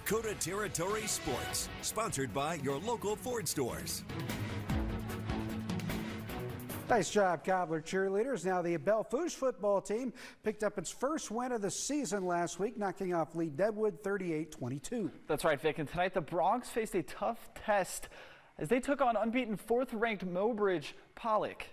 Dakota Territory Sports, sponsored by your local Ford stores. Nice job, Cobbler cheerleaders. Now the Belle Fourche football team picked up its first win of the season last week, knocking off Lee Deadwood 38-22. That's right, Vic. And tonight the Broncs faced a tough test as they took on unbeaten fourth-ranked Mobridge-Pollock.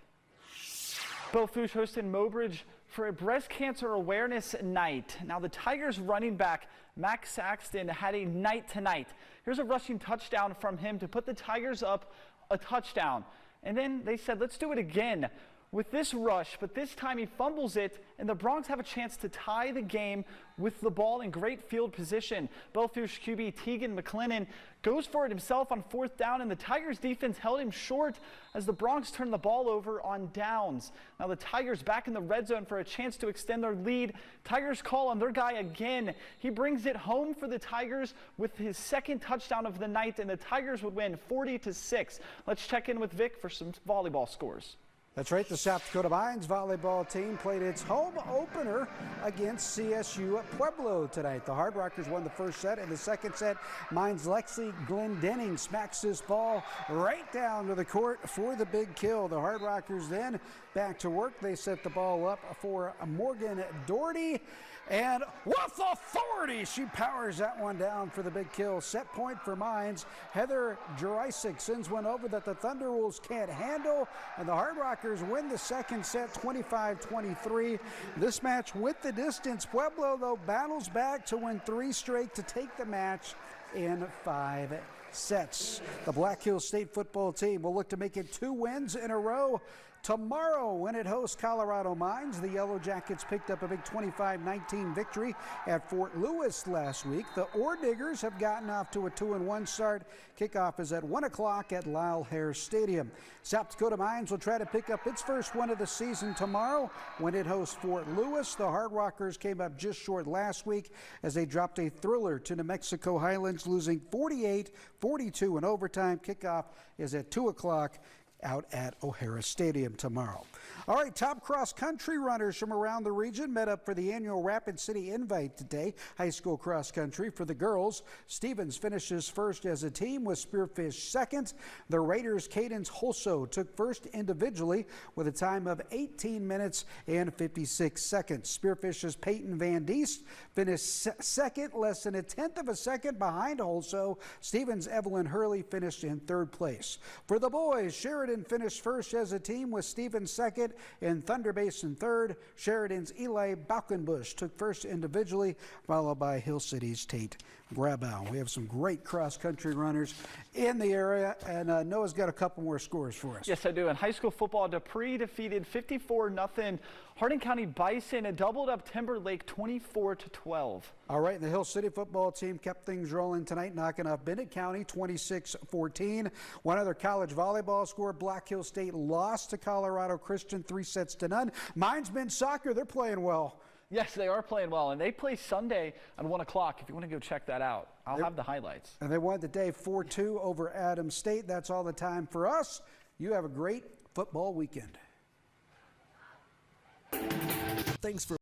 Belle Fourche hosted Mobridge for a breast cancer awareness night. Now the Tigers running back Max Saxton had a night tonight. Here's a rushing touchdown from him to put the Tigers up a touchdown. And then they said, let's do it again with this rush, but this time he fumbles it, and the Broncs have a chance to tie the game with the ball in great field position. Belle Fourche QB Tegan McLennan goes for it himself on fourth down, and the Tigers defense held him short as the Broncs turned the ball over on downs. Now the Tigers back in the red zone for a chance to extend their lead. Tigers call on their guy again. He brings it home for the Tigers with his second touchdown of the night, and the Tigers would win 40-6. Let's check in with Vic for some volleyball scores. That's right, the South Dakota Mines volleyball team played its home opener against CSU at Pueblo tonight. The Hard Rockers won the first set. In the second set, Mines Lexi Glendenning smacks this ball right down to the court for the big kill. The Hard Rockers then back to work. They set the ball up for Morgan Doherty, and with authority, she powers that one down for the big kill. Set point for Mines. Heather Jurisic sends one over that the Thunder Wolves can't handle, and the Hard Rockers win the second set 25-23. This match with the distance. Pueblo, though, battles back to win 3 straight to take the match in 5 sets. The Black Hills State football team will look to make it 2 wins in a row tomorrow when it hosts Colorado Mines. The Yellow Jackets picked up a big 25-19 victory at Fort Lewis last week. The Ore Diggers have gotten off to a 2-1 start. Kickoff is at 1 o'clock at Lyle Hare Stadium. South Dakota Mines will try to pick up its first win of the season tomorrow when it hosts Fort Lewis. The Hard Rockers came up just short last week as they dropped a thriller to New Mexico Highlands, losing 48-42 in overtime. Kickoff is at 2 o'clock out at O'Hara Stadium tomorrow. All right, top cross-country runners from around the region met up for the annual Rapid City Invite today. High school cross-country for the girls. Stevens finishes first as a team with Spearfish second. The Raiders' Cadence Holso took first individually with a time of 18 minutes and 56 seconds. Spearfish's Peyton Van Diest finished second, less than a tenth of a second behind Holso. Stevens' Evelyn Hurley finished in third place. For the boys, Sheridan finished first as a team with Stevens second and Thunder Basin third. Sheridan's Eli Balkenbush took first individually, followed by Hill City's Tate Grabow. We have some great cross-country runners in the area, and Noah's got a couple more scores for us. Yes, I do. In high school football, Dupree defeated 54-0 Hardin County Bison and doubled up Timberlake 24-12. All right, and the Hill City football team kept things rolling tonight, knocking off Bennett County 26-14. One other college volleyball score, Black Hills State lost to Colorado Christian 3-0. Mines men's soccer, they're playing well. Yes, they are playing well, and they play Sunday at 1 o'clock. If you want to go check that out, I'll have the highlights. And they won the day 4-2 over Adams State. That's all the time for us. You have a great football weekend. Thanks for